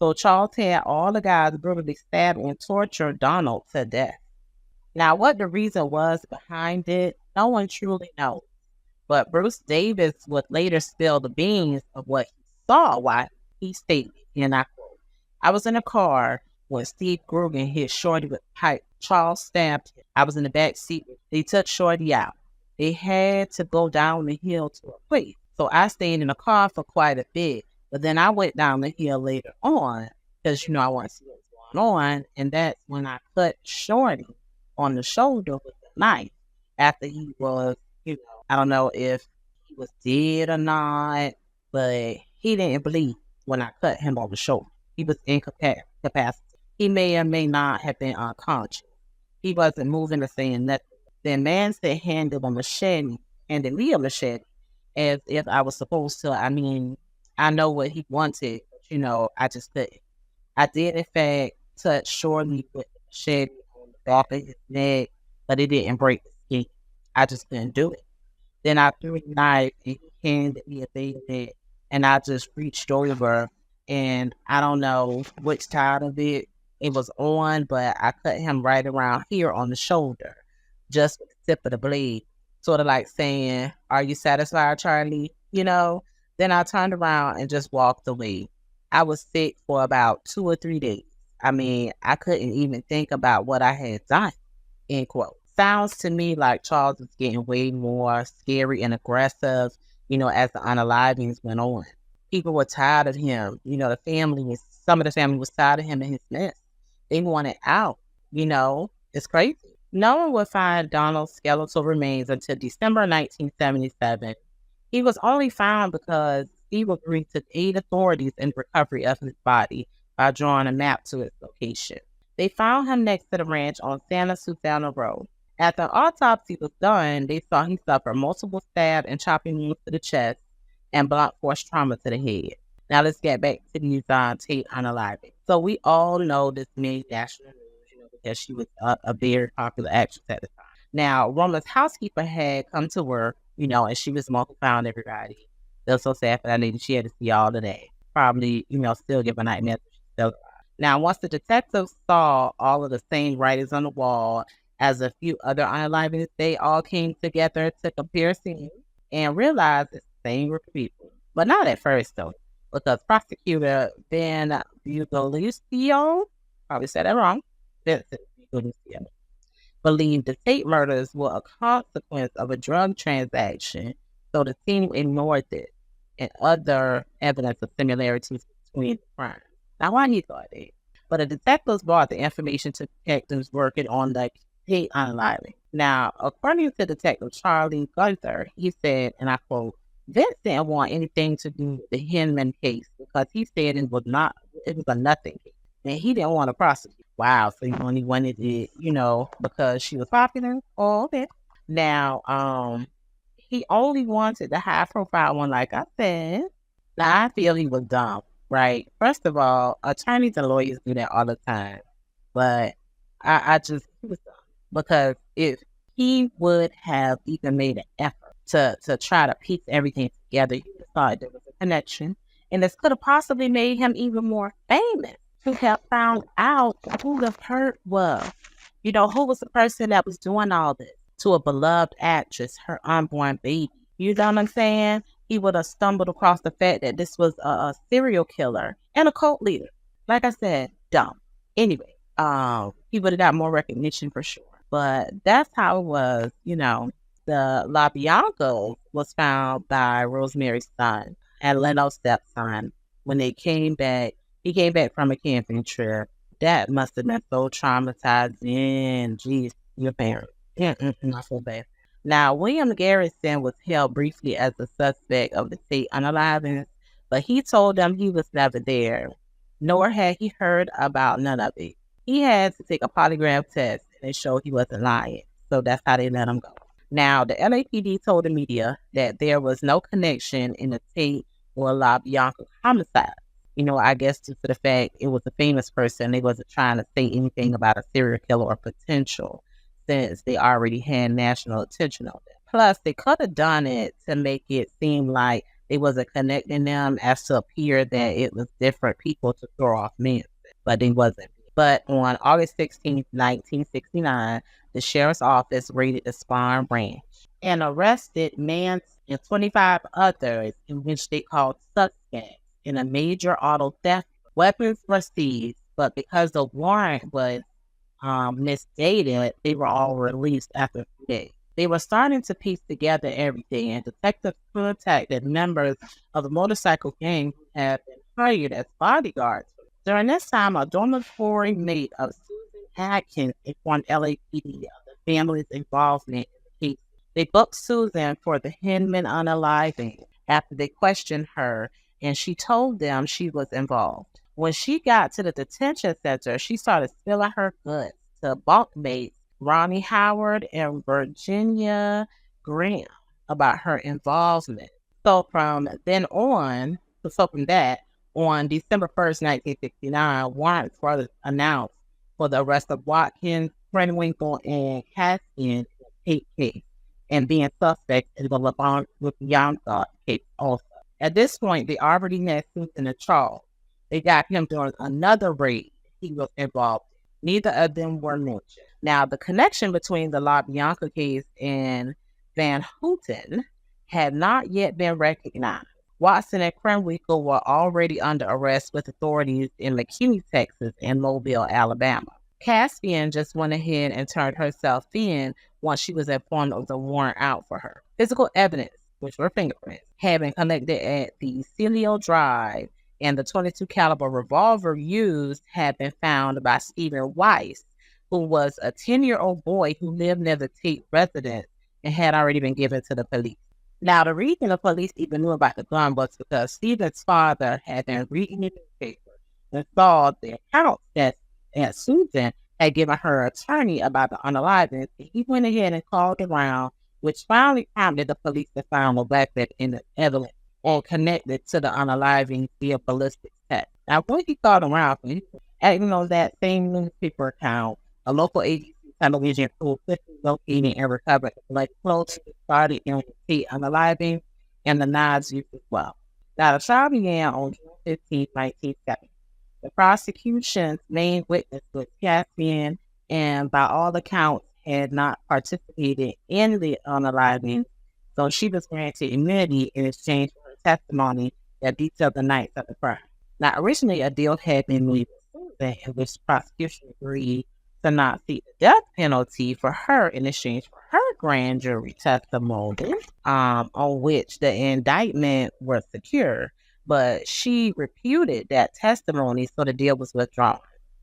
So Charles had all the guys brutally stab and torture Donald to death. Now, what the reason was behind it, no one truly knows. But Bruce Davis would later spill the beans of what he saw while he stated, and I quote, I was in a car when Steve Grugan hit Shorty with a pipe. Charles stabbed him. I was in the back seat. They took Shorty out. They had to go down the hill to a place. So I stayed in the car for quite a bit. But then I went down the hill later on because, I wanted to see what was going on. And that's when I cut Shorty on the shoulder with the knife after he was, I don't know if he was dead or not, but he didn't bleed when I cut him on the shoulder. He was incapacitated. He may or may not have been unconscious. He wasn't moving or saying nothing. Then Manson handed me a machete as if I was supposed to. I mean, I know what he wanted, but, I just couldn't. I did, in fact, touch Shorty with the machete on the back of his neck, but it didn't break the skin. I just couldn't do it. Then I threw a knife and he handed me a bayonet, and I just reached over, and I don't know which side of it was on, but I cut him right around here on the shoulder, just with the tip of the blade, sort of like saying, are you satisfied, Charlie? Then I turned around and just walked away. I was sick for about 2 or 3 days. I mean, I couldn't even think about what I had done, end quote. Sounds to me like Charles was getting way more scary and aggressive, as the unalivings went on. People were tired of him. Some of the family was tired of him and his mess. They wanted out. It's crazy. No one would find Donald's skeletal remains until December 1977. He was only found because Steve agreed to aid authorities in recovery of his body by drawing a map to its location. They found him next to the ranch on Santa Susana Road. After an autopsy was done, they saw he suffered multiple stab and chopping wounds to the chest and blunt force trauma to the head. Now let's get back to these Tate unaliving. So we all know this made national news, because she was a very popular actress at the time. Now, Roma's housekeeper had come to work, and she was smoking, found everybody. It was so sad for that lady. She had to see all of that. Probably, still give a nightmare. Now, once the detectives saw all of the same writings on the wall as a few other unalivings, they all came together to compare scenes and realized it's the same group of people. But not at first, though, because prosecutor Ben Bugalicio, probably said that wrong, believed the Tate murders were a consequence of a drug transaction, so the team ignored it and other evidence of similarities between the crimes. Now, why he thought that? But the detectives brought the information to detectives working on the Tate unaliving. Now, according to Detective Charlie Gunther, he said, and I quote, Vince didn't want anything to do with the Hinman case because he said it was a nothing case. And he didn't want to prosecute. Wow, so he only wanted it, because she was popular? Oh, okay. Now, he only wanted the high profile one, like I said. Now, I feel he was dumb, right? First of all, attorneys and lawyers do that all the time. But he was dumb. Because if he would have even made an effort to try to piece everything together, he would have thought there was a connection. And this could have possibly made him even more famous to have found out who the hurt was. Who was the person that was doing all this to a beloved actress, her unborn baby. You know what I'm saying? He would have stumbled across the fact that this was a serial killer and a cult leader. Like I said, dumb. Anyway, he would have got more recognition for sure. But that's how it was, The LaBianca was found by Rosemary's son and Leno's stepson when they came back. He came back from a camping trip. That must have been so traumatizing. Jeez, your parents. I feel bad. Now, William Garrison was held briefly as a suspect of the Tate unalivings, but he told them he was never there, nor had he heard about none of it. He had to take a polygraph test, and it showed he wasn't lying, so that's how they let him go. Now, the LAPD told the media that there was no connection in the Tate or LaBianca homicide. I guess due to the fact it was a famous person, they wasn't trying to say anything about a serial killer or potential since they already had national attention on it. Plus, they could have done it to make it seem like they wasn't connecting them as to appear that it was different people to throw off Manson, but they wasn't. But on August 16th, 1969, the sheriff's office raided the Spahn Ranch and arrested Manson and 25 others in which they called suspects in a major auto theft. Weapons were seized, but because the warrant was misdated, they were all released after 3 days. They were starting to piece together everything, and detectives contacted members of the motorcycle gang who had been hired as bodyguards. During this time, a dormitory mate of Susan Atkins informed LAPD of the family's involvement in the case. They booked Susan for the Hinman unaliving after they questioned her, and she told them she was involved. When she got to the detention center, she started spilling her guts to bunkmates Ronnie Howard and Virginia Graham about her involvement. So from then on, from that, on December 1st, 1969, warrants were announced for the arrest of Watkins, Krenwinkle, and Caspian in the Tate case, and being suspects in the LeBlanc case also. At this point, they already had Susan and Charles. They got him during another raid he was involved in. Neither of them were mentioned. Now, the connection between the La Bianca case and Van Houten had not yet been recognized. Watson and Krenwinkel were already under arrest with authorities in McKinney, Texas, and Mobile, Alabama. Caspian just went ahead and turned herself in once she was informed of the warrant out for her. Physical evidence, which were fingerprints, had been collected at the Celio Drive, and the .22 caliber revolver used had been found by Stephen Weiss, who was a 10-year-old boy who lived near the Tate residence and had already been given to the police. Now, the reason the police even knew about the gun was because Stephen's father had been reading the newspaper and saw the account that Susan had given her attorney about the unaliving. He went ahead and called around, which finally prompted the police to find a weapon in the evidence and connected to the unaliving via ballistics test. Now, when he called around, that same newspaper account, a local agency television crew quickly located and recovered the blood clothes started in the unaliving and the knives used as well. Now, the trial began on June 15, 1970. The prosecution's main witness was Caspian, and by all accounts, had not participated in the unaliving, so she was granted immunity in exchange for her testimony that detailed the nights of the crime. Now, originally, a deal had been made with Susan in which the prosecution agreed to not seek the death penalty for her in exchange for her grand jury testimony, on which the indictment was secure. But she refuted that testimony, so the deal was withdrawn.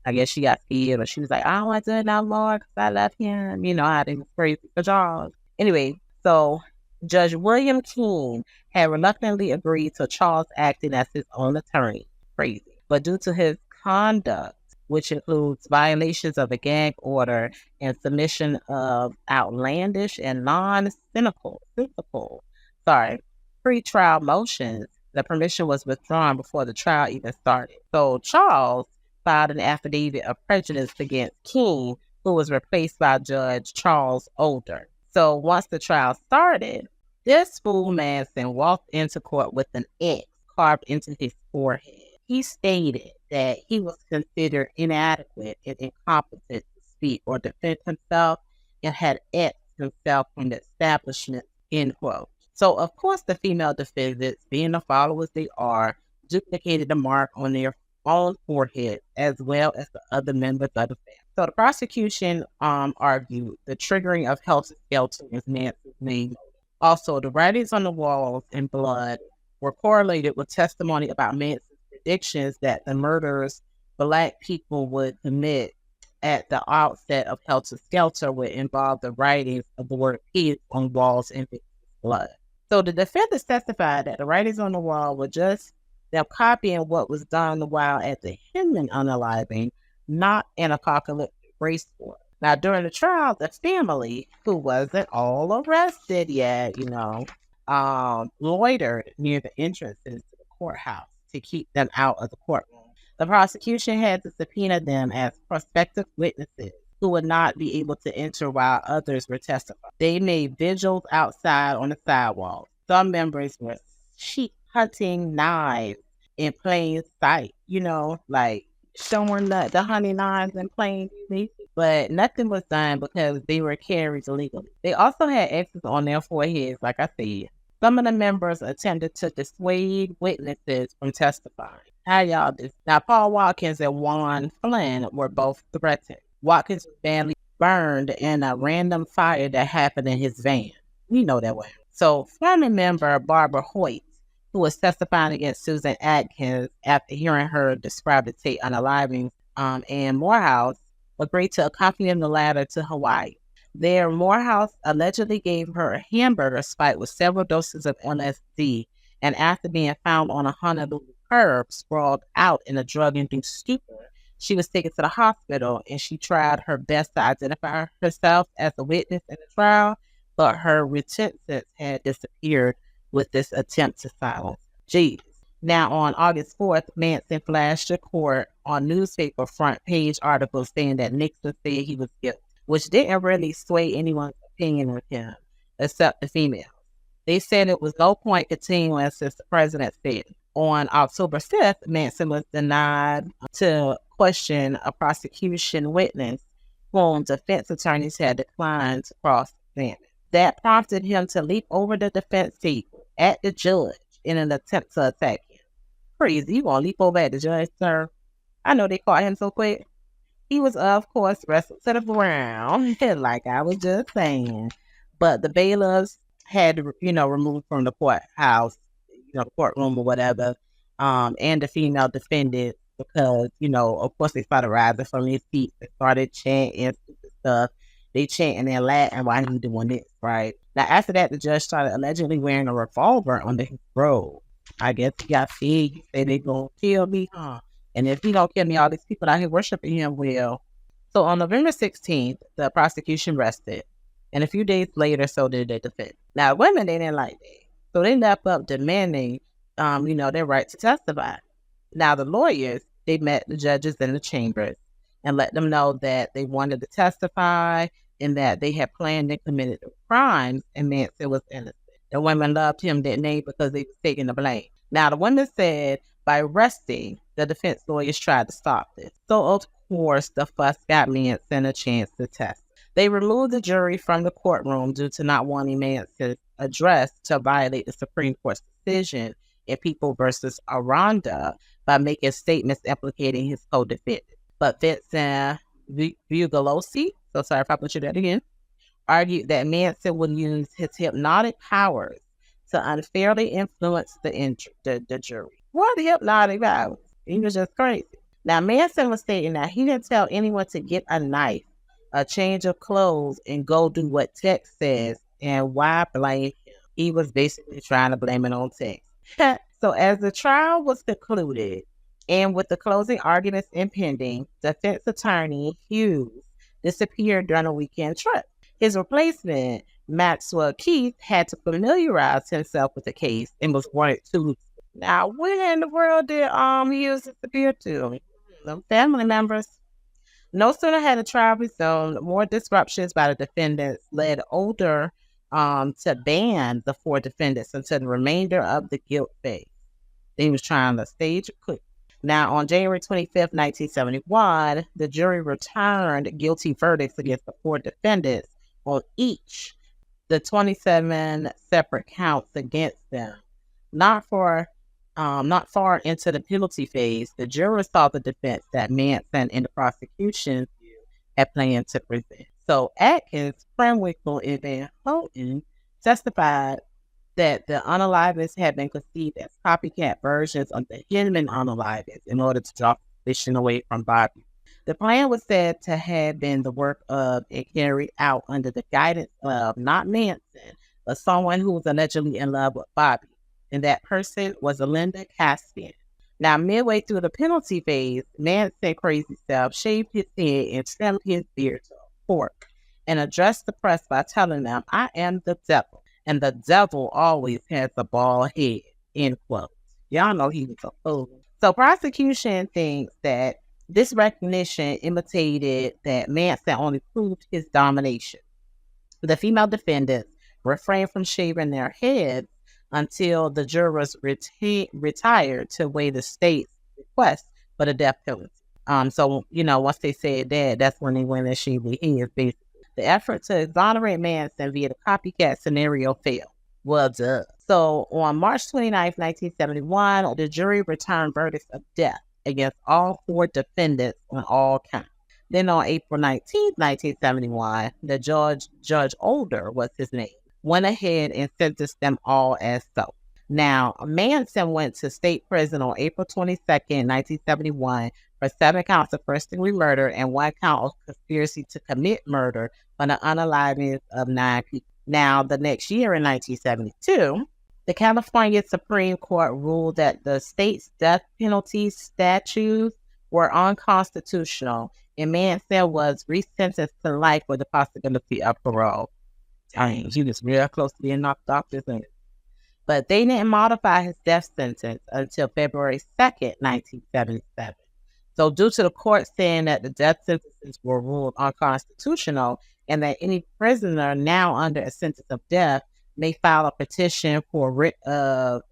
I guess she got scared, or she was like, I don't want to do it no more because I love him. How they was crazy for Charles. Anyway, so Judge William Keene had reluctantly agreed to Charles acting as his own attorney. Crazy. But due to his conduct, which includes violations of a gag order and submission of outlandish and non-cynical pre-trial motions, the permission was withdrawn before the trial even started. So Charles filed an affidavit of prejudice against King, who was replaced by Judge Charles Older. So once the trial started, this fool Manson walked into court with an X carved into his forehead. He stated that he was considered inadequate and incompetent to speak or defend himself and had X'd himself from the establishment, end quote. So, of course, the female defendants, being the followers they are, duplicated the mark on their own forehead as well as the other members of the family. So the prosecution argued the triggering of Helter Skelter was Manson's main motive. Also, the writings on the walls in blood were correlated with testimony about Manson's predictions that the murders Black people would commit at the outset of Helter Skelter would involve the writings of the word peace on walls in blood. So the defendants testified that the writings on the wall were just them copying what was done while at the Hinman unaliving, not an apocalyptic race war. Now, during the trial, the family, who wasn't all arrested yet, loitered near the entrances to the courthouse. to keep them out of the courtroom. The prosecution had to subpoena them as prospective witnesses who would not be able to enter while others were testifying. They made vigils outside on the sidewalk. Some members were sheep hunting knives in plain sight, like showing the honey knives in plain view. But nothing was done because they were carried illegally. They also had X's on their foreheads, like I said. Some of the members attempted to dissuade witnesses from testifying. How y'all do? Now, Paul Watkins and Juan Flynn were both threatened. Watkins was badly burned in a random fire that happened in his van. We know that way. So, family member Barbara Hoyt, who was testifying against Susan Atkins after hearing her describe the tape unaliving and Morehouse, agreed to accompany the latter to Hawaii. There, Morehouse allegedly gave her a hamburger spiked with several doses of LSD, and after being found on a Honolulu curb, sprawled out in a drug-induced stupor, she was taken to the hospital, and she tried her best to identify herself as a witness in the trial, but her reticence had disappeared with this attempt to silence. Jeez. Now, on August 4th, Manson flashed to court on newspaper front page articles saying that Nixon said he was guilty, which didn't really sway anyone's opinion with him, except the females. They said it was no point continuing since the president said. On October 5th, Manson was denied to question a prosecution witness whom defense attorneys had declined to cross-examine. That prompted him to leap over the defense table at the judge in an attempt to attack him. Crazy, you gonna leap over at the judge, sir? I know they caught him so quick. He was, of course, wrestled to the ground, like I was just saying. But the bailiffs had to, removed from the courthouse, the courtroom or whatever, and the female defendant because, of course, they started rising from their seats. They started chanting stupid stuff. They chanting and Latin while he doing this, right? Now, after that, the judge started allegedly wearing a revolver under his robe. I guess he got fed. He said they gonna kill me, huh? And if he don't kill me, all these people out here worshiping him will. So on November 16th, the prosecution rested. And a few days later, so did the defense. Now, women, they didn't like that. So they left up demanding, their right to testify. Now, the lawyers, they met the judges in the chambers and let them know that they wanted to testify and that they had planned and committed crimes, and Manson was innocent. The women loved him, didn't they? Because they was taking the blame. Now, the women said by arresting, the defense lawyers tried to stop this. So, of course, the fuss got Manson a chance to test. They removed the jury from the courtroom due to not wanting Manson's address to violate the Supreme Court's decision in People versus Aranda by making statements implicating his co-defendant. But Vincent Bugliosi, so sorry if I butchered that again, argued that Manson would use his hypnotic powers to unfairly influence the jury. What hypnotic powers? He was just crazy. Now, Manson was stating that he didn't tell anyone to get a knife, a change of clothes, and go do what text says, and why blame him? He was basically trying to blame it on text. So as the trial was concluded, and with the closing arguments impending, defense attorney Hughes disappeared during a weekend trip. His replacement, Maxwell Keith, had to familiarize himself with the case and was wanted to. Now, where in the world did Hughes disappear to? Some family members. No sooner had the trial resumed, more disruptions by the defendants led Older to ban the 4 defendants until the remainder of the guilt phase. They was trying to stage a coup. Now, on January 25th, 1971, the jury returned guilty verdicts against the 4 defendants on each the 27 separate counts against them. Not far into the penalty phase, the jurors saw the defense that Manson and the prosecution had planned to present. So Atkins, Krenwinkel, and Van Houten testified that the unalivings had been conceived as copycat versions of the Hinman unalivings in order to draw suspicion away from Bobby. The plan was said to have been the work of and carried out under the guidance of not Manson, but someone who was allegedly in love with Bobby, and that person was Linda Caspian. Now, midway through the penalty phase, Manson crazy self shaved his head and trimmed his beard to a fork and addressed the press by telling them, "I am the devil, and the devil always has a bald head," end quote. Y'all know he was a fool. So prosecution thinks that this recognition imitated that Manson only proved his domination. The female defendants refrained from shaving their heads until the jurors retired to weigh the state's request for the death penalty. So, once they said that, that's when they went and shaved their heads, basically. The effort to exonerate Manson via the copycat scenario failed. Well, duh. So, on March 29th, 1971, the jury returned verdicts of death against all 4 defendants on all counts. Then on April 19th, 1971, the Judge Older was his name, went ahead and sentenced them all as so. Now, Manson went to state prison on April 22nd, 1971 for 7 counts of first-degree murder and 1 count of conspiracy to commit murder for the unaliving of 9 people. Now, the next year in 1972, the California Supreme Court ruled that the state's death penalty statutes were unconstitutional, and Manson was resentenced to life with the possibility of parole. Dang, he was real close to being knocked off, isn't it? But they didn't modify his death sentence until February 2nd, 1977. So due to the court saying that the death sentences were ruled unconstitutional and that any prisoner now under a sentence of death may file a petition for writ of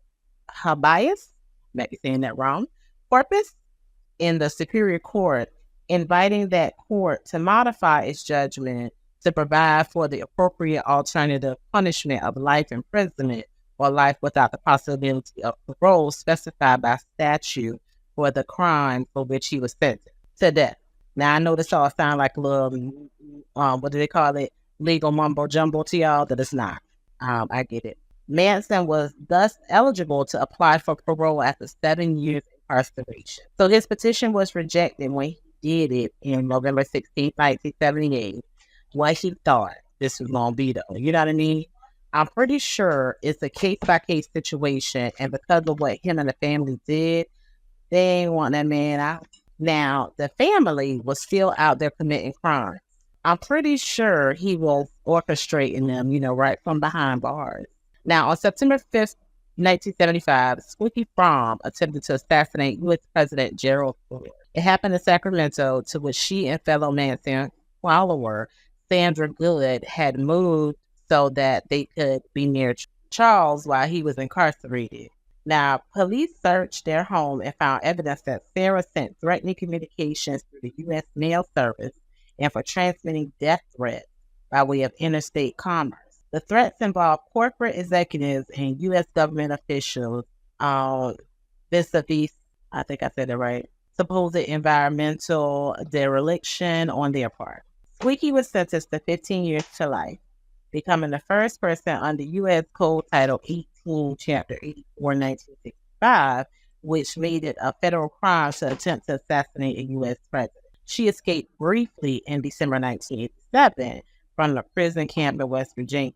habeas, might be saying that wrong, corpus, in the Superior Court, inviting that court to modify its judgment to provide for the appropriate alternative punishment of life imprisonment or life without the possibility of parole specified by statute for the crime for which he was sentenced to death. Now, I know this all sounds like a little, what do they call it, legal mumbo jumbo to y'all, that it's not. I get it. Manson was thus eligible to apply for parole after 7 years incarceration. So his petition was rejected when he did it in November 16, 1978. What he thought this was going to be, though. You know what I mean? I'm pretty sure it's a case-by-case situation, and because of what him and the family did, they ain't want that man out. Now, the family was still out there committing crimes. I'm pretty sure he was orchestrating them, right from behind bars. Now, on September 5th, 1975, Squeaky Fromm attempted to assassinate U.S. President Gerald Ford. It happened in Sacramento, to which she and fellow Manson follower Sandra Good had moved so that they could be near Charles while he was incarcerated. Now, police searched their home and found evidence that Sarah sent threatening communications through the U.S. Mail Service and for transmitting death threats by way of interstate commerce. The threats involved corporate executives and U.S. government officials vis-a-vis, I think I said it right, supposed environmental dereliction on their part. Squeaky was sentenced to 15 years to life, becoming the first person under U.S. Code Title 18, Chapter 84, 1965, which made it a federal crime to attempt to assassinate a U.S. president. She escaped briefly in December 1987 from the prison camp in West Virginia.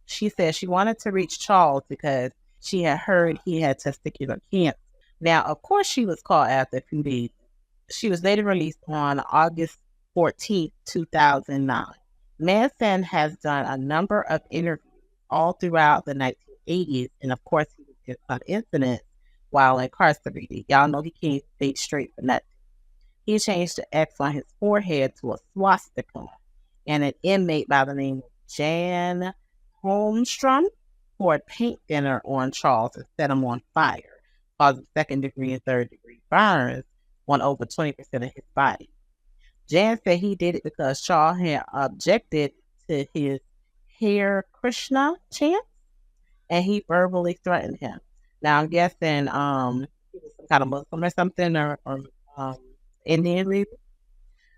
She said she wanted to reach Charles because she had heard he had testicular cancer. Now, of course, she was caught after a few days. She was later released on August 14, 2009. Manson has done a number of interviews all throughout the 1980s, and of course, he was in some incidents while incarcerated. Y'all know he can't stay straight for nothing. He changed the X on his forehead to a swastika, and an inmate by the name of Jan Holmstrom poured paint thinner on Charles and set him on fire, causing second-degree and third-degree burns on over 20% of his body. Jan said he did it because Charles had objected to his Hare Krishna chant, and he verbally threatened him. Now, I'm guessing he was some kind of Muslim or something, or Indian people.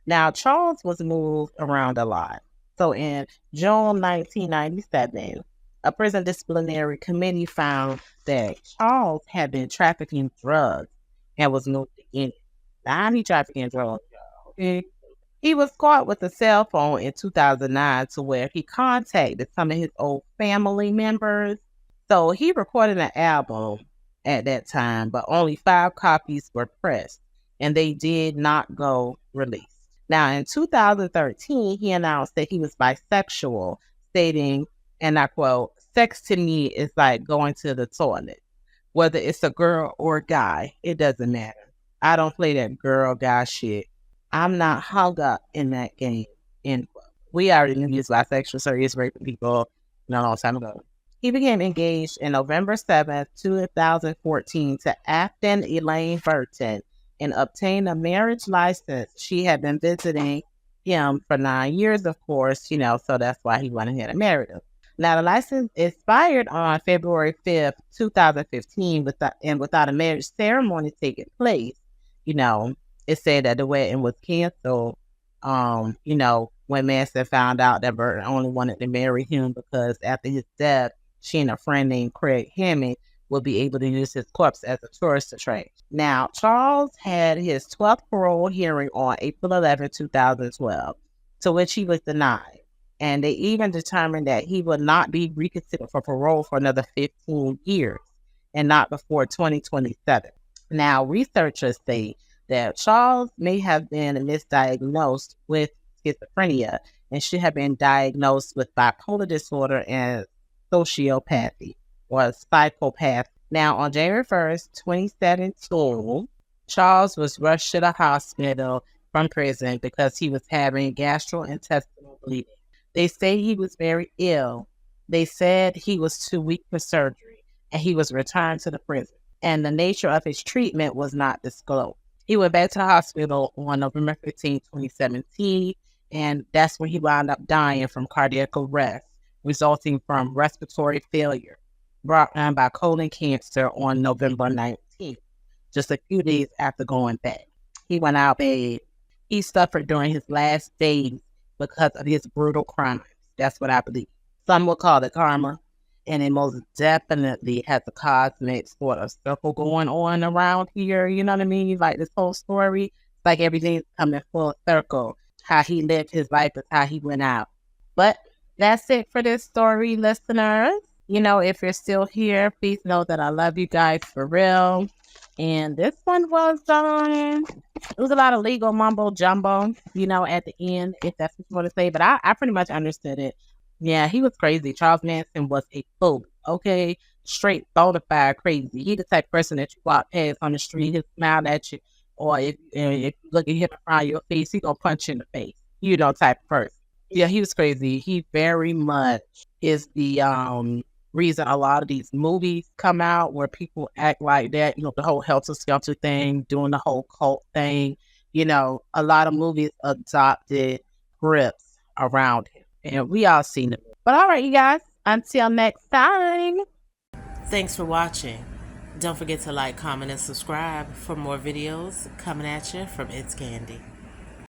Now, Charles was moved around a lot. So in June 1997, a prison disciplinary committee found that Charles had been trafficking drugs and was moved in. Now, he trafficking drugs, y'all. Okay? He was caught with a cell phone in 2009 to where he contacted some of his old family members. So he recorded an album at that time, but only 5 copies were pressed, and they did not go released. Now, in 2013, he announced that he was bisexual, stating, and I quote, "Sex to me is like going to the toilet. whether it's a girl or a guy, it doesn't matter. I don't play that girl guy shit. I'm not hung up in that game. End quote. We already knew he was bisexual, so he's raping people a long time ago. He became engaged in November 7th, 2014 to Afton Elaine Burton and obtained a marriage license. She had been visiting him for 9 years, of course, so that's why he went ahead and married her. Now, the license expired on February 5th, 2015, without a marriage ceremony taking place. It said that the wedding was canceled, when Manson found out that Burton only wanted to marry him because after his death, she and a friend named Craig Hammond would be able to use his corpse as a tourist attraction. Now, Charles had his 12th parole hearing on April 11, 2012, to which he was denied. And they even determined that he would not be reconsidered for parole for another 15 years and not before 2027. Now, researchers say that Charles may have been misdiagnosed with schizophrenia and should have been diagnosed with bipolar disorder and sociopathy or psychopath. Now, on January 1st, 2017, Charles was rushed to the hospital from prison because he was having gastrointestinal bleeding. They say he was very ill. They said he was too weak for surgery and he was returned to the prison. And the nature of his treatment was not disclosed. He went back to the hospital on November 15, 2017, and that's when he wound up dying from cardiac arrest, resulting from respiratory failure brought on by colon cancer on November 19th, just a few days after going back. He went out bad. He suffered during his last days because of his brutal crimes. That's what I believe. Some will call it karma, and it most definitely has a cosmic sort of circle going on around here. You know what I mean? Like this whole story, like everything's coming full circle. How he lived his life is how he went out. But that's it for this story, listeners. If you're still here, please know that I love you guys for real. And this one was it was a lot of legal mumbo jumbo, at the end, if that's what you want to say. But I pretty much understood it. Yeah, he was crazy. Charles Manson was a fool, okay? Straight bona fide crazy. He the type of person that you walk past on the street, he'll smile at you, or if you look at him in front of your face, he gonna punch you in the face. Type of person. Yeah, he was crazy. He very much is the reason a lot of these movies come out where people act like that, the whole Helter Skelter thing, doing the whole cult thing. A lot of movies adopted scripts around him. And we all seen it. But all right, you guys, until next time. Thanks for watching. Don't forget to like, comment, and subscribe for more videos coming at you from It's Candy.